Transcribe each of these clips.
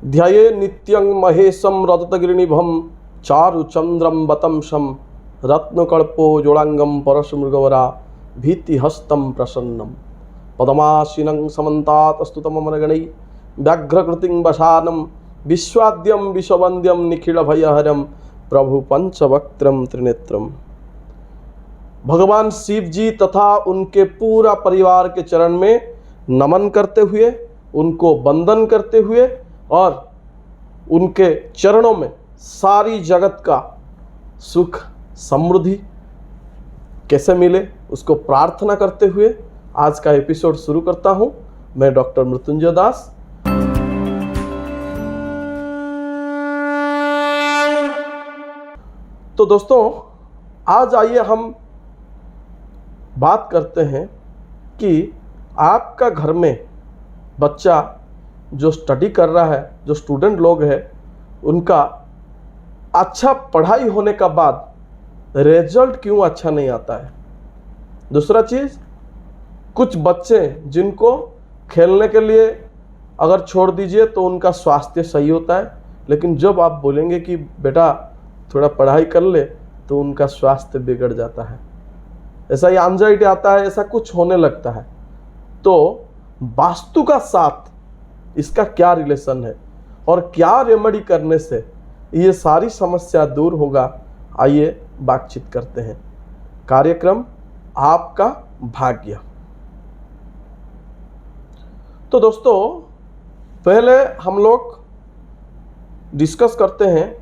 ध्याये नित्यं महेशं रजतगिरिनिभं चारुचंद्रम बतंशं रत्नकल्पो जोड़ांगम परशुमृगवरा भीतिहस्तं प्रसन्नम पदमासीनं समन्तात् स्तुतममरगणै व्याघ्रकृतिं वसानं विश्वाद्यं विश्ववन्द्यं निखिलभयहरं प्रभु पंचवक्त्रम त्रिनेत्रम। भगवान शिव जी तथा उनके पूरा परिवार के चरण में नमन करते हुए, उनको वंदन करते हुए और उनके चरणों में सारी जगत का सुख समृद्धि कैसे मिले उसको प्रार्थना करते हुए आज का एपिसोड शुरू करता हूं। मैं डॉक्टर मृत्युंजय दास। तो दोस्तों, आज आइए हम बात करते हैं कि आपका घर में बच्चा जो स्टडी कर रहा है, जो स्टूडेंट लोग हैं, उनका अच्छा पढ़ाई होने का बाद रिजल्ट क्यों अच्छा नहीं आता है। दूसरा चीज़, कुछ बच्चे जिनको खेलने के लिए अगर छोड़ दीजिए तो उनका स्वास्थ्य सही होता है, लेकिन जब आप बोलेंगे कि बेटा थोड़ा पढ़ाई कर ले तो उनका स्वास्थ्य बिगड़ जाता है, ऐसा ही एंजाइटी आता है, ऐसा कुछ होने लगता है। तो वास्तु का साथ इसका क्या रिलेशन है और क्या रेमेडी करने से ये सारी समस्या दूर होगा, आइए बातचीत करते हैं। कार्यक्रम आपका भाग्य। तो दोस्तों, पहले हम लोग डिस्कस करते हैं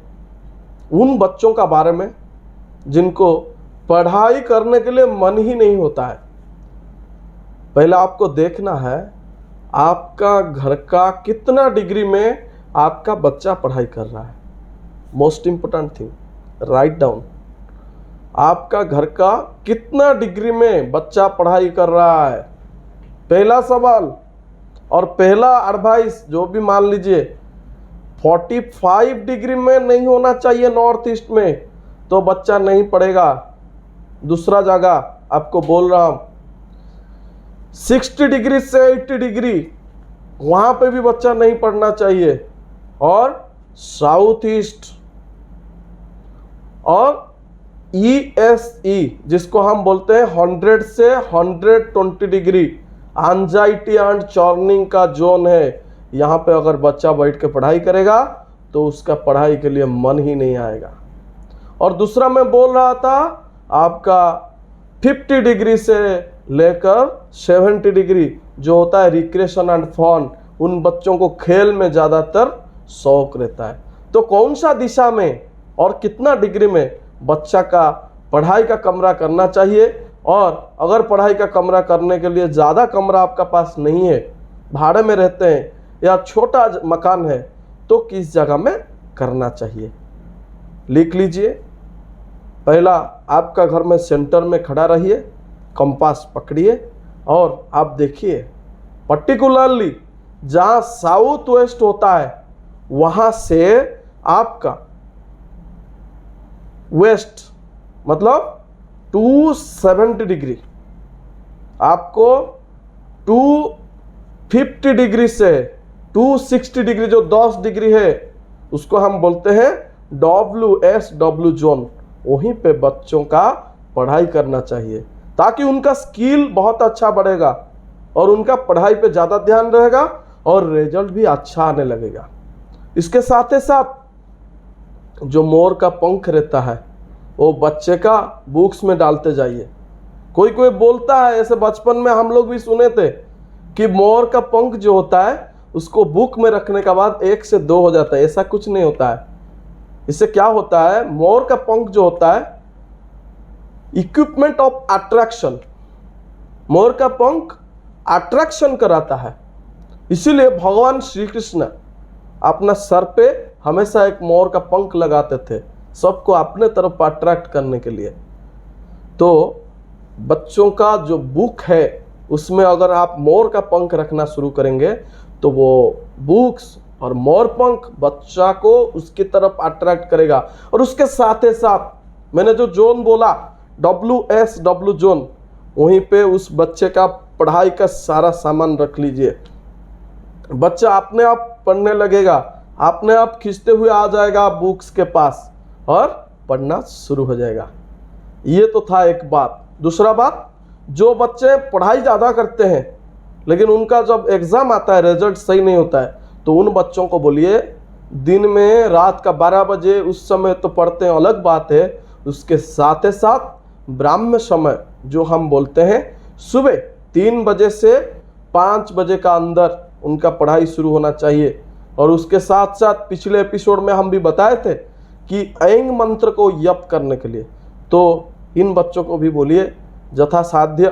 उन बच्चों का बारे में जिनको पढ़ाई करने के लिए मन ही नहीं होता है। पहले आपको देखना है आपका घर का कितना डिग्री में आपका बच्चा पढ़ाई कर रहा है। Most important thing, write down. आपका घर का कितना डिग्री में बच्चा पढ़ाई कर रहा है, पहला सवाल। और पहला एडवाइस जो भी मान लीजिए, 45 डिग्री में नहीं होना चाहिए नॉर्थ ईस्ट में, तो बच्चा नहीं पढ़ेगा। दूसरा जगह आपको बोल रहा हूं, 60 डिग्री से 80 डिग्री वहां पे भी बच्चा नहीं पढ़ना चाहिए। और साउथ ईस्ट और ESE जिसको हम बोलते हैं 100 से 120 डिग्री एंजाइटी एंड चॉर्निंग का जोन है। यहाँ पे अगर बच्चा बैठ के पढ़ाई करेगा तो उसका पढ़ाई के लिए मन ही नहीं आएगा। और दूसरा मैं बोल रहा था आपका 50 डिग्री से लेकर 70 डिग्री जो होता है रिक्रिएशन एंड फन, उन बच्चों को खेल में ज़्यादातर शौक रहता है। तो कौन सा दिशा में और कितना डिग्री में बच्चा का पढ़ाई का कमरा करना चाहिए, और अगर पढ़ाई का कमरा करने के लिए ज़्यादा कमरा आपका पास नहीं है, भाड़े में रहते हैं या छोटा मकान है, तो किस जगह में करना चाहिए लिख लीजिए। पहला, आपका घर में सेंटर में खड़ा रहिए, कंपास पकड़िए और आप देखिए पर्टिकुलरली जहाँ साउथ वेस्ट होता है वहाँ से आपका वेस्ट मतलब 270 डिग्री, आपको 250 डिग्री से 260 डिग्री जो 10 डिग्री है उसको हम बोलते हैं WSW जोन, वहीं पे बच्चों का पढ़ाई करना चाहिए, ताकि उनका स्किल बहुत अच्छा बढ़ेगा और उनका पढ़ाई पे ज़्यादा ध्यान रहेगा और रिजल्ट भी अच्छा आने लगेगा। इसके साथ ही साथ जो मोर का पंख रहता है वो बच्चे का बुक्स में डालते जाइए। कोई कोई बोलता है, ऐसे बचपन में हम लोग भी सुने थे कि मोर का पंख जो होता है उसको बुक में रखने के बाद 1 से 2 हो जाता है। ऐसा कुछ नहीं होता है। इससे क्या होता है, मोर का पंख जो होता है इक्विपमेंट ऑफ अट्रैक्शन, मोर का पंख अट्रैक्शन कराता है। इसीलिए भगवान श्री कृष्ण अपना सर पे हमेशा एक मोर का पंख लगाते थे, सबको अपने तरफ अट्रैक्ट करने के लिए। तो बच्चों का जो बुक है उसमें अगर आप मोर का पंख रखना शुरू करेंगे तो वो बुक्स और मोर पंख बच्चा को उसकी तरफ अट्रैक्ट करेगा। और उसके साथ ही साथ मैंने जो जोन बोला WSW जोन, वहीं पे उस बच्चे का पढ़ाई का सारा सामान रख लीजिए। बच्चा अपने आप पढ़ने लगेगा अपने आप खींचते हुए आ जाएगा बुक्स के पास और पढ़ना शुरू हो जाएगा। ये तो था एक बात। दूसरा बात, जो बच्चे पढ़ाई ज़्यादा करते हैं लेकिन उनका जब एग्ज़ाम आता है रिजल्ट सही नहीं होता है, तो उन बच्चों को बोलिए दिन में रात का 12 बजे उस समय तो पढ़ते हैं, अलग बात है, उसके साथ साथ ब्राह्म समय जो हम बोलते हैं सुबह 3 बजे से 5 बजे का अंदर उनका पढ़ाई शुरू होना चाहिए। और उसके साथ साथ पिछले एपिसोड में हम भी बताए थे कि ऐंग मंत्र को जप करने के लिए, तो इन बच्चों को भी बोलिए यथासाध्य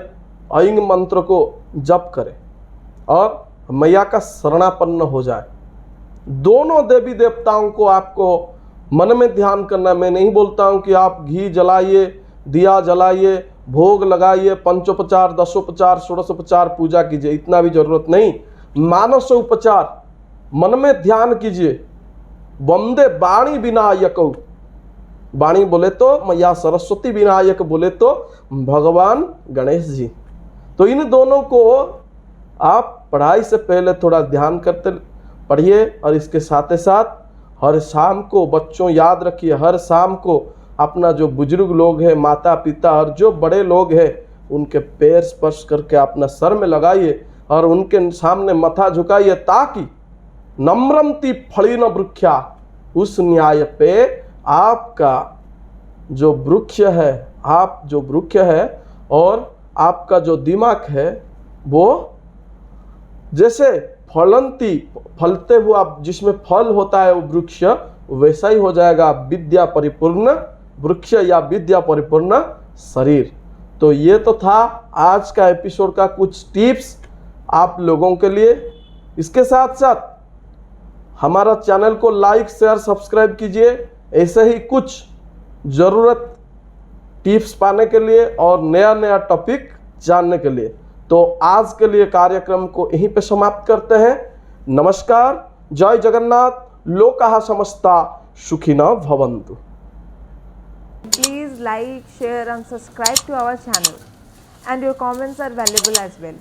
ऐंग मंत्र को जप करें और मैया का शरणापन्न हो जाए। दोनों देवी देवताओं को आपको मन में ध्यान करना। मैं नहीं बोलता हूँ कि आप घी जलाइए, दिया जलाइए, भोग लगाइए, पंचोपचार, दशोपचार, षोडशोपचार पूजा कीजिए, इतना भी जरूरत नहीं। मानस उपचार, मन में ध्यान कीजिए। वंदे वाणी विनायक, वाणी बोले तो मैया सरस्वती, विनायक बोले तो भगवान गणेश जी। तो इन दोनों को आप पढ़ाई से पहले थोड़ा ध्यान करते पढ़िए। और इसके साथ साथ हर शाम को बच्चों याद रखिए, हर शाम को अपना जो बुजुर्ग लोग हैं, माता पिता और जो बड़े लोग हैं, उनके पैर स्पर्श करके अपना सर में लगाइए और उनके सामने मथा झुकाइए, ताकि नम्रमति फली न वृक्षा, उस न्याय पे आपका जो वृक्ष है, आप जो वृक्ष है और आपका जो दिमाग है वो जैसे फलंती, फलते हुआ जिसमें फल होता है वो वृक्ष, वैसा ही हो जाएगा विद्या परिपूर्ण वृक्ष या विद्या परिपूर्ण शरीर। तो ये तो था आज का एपिसोड का कुछ टिप्स आप लोगों के लिए। इसके साथ साथ हमारा चैनल को लाइक, शेयर, सब्सक्राइब कीजिए ऐसे ही कुछ ज़रूरत टिप्स पाने के लिए और नया नया टॉपिक जानने के लिए। तो आज के लिए कार्यक्रम को यहीं पे समाप्त करते हैं। नमस्कार, जय जगन्नाथ, लोकाः समस्ता सुखिनः भवन्तु। Please like, share and subscribe to our channel, and your comments are valuable as well.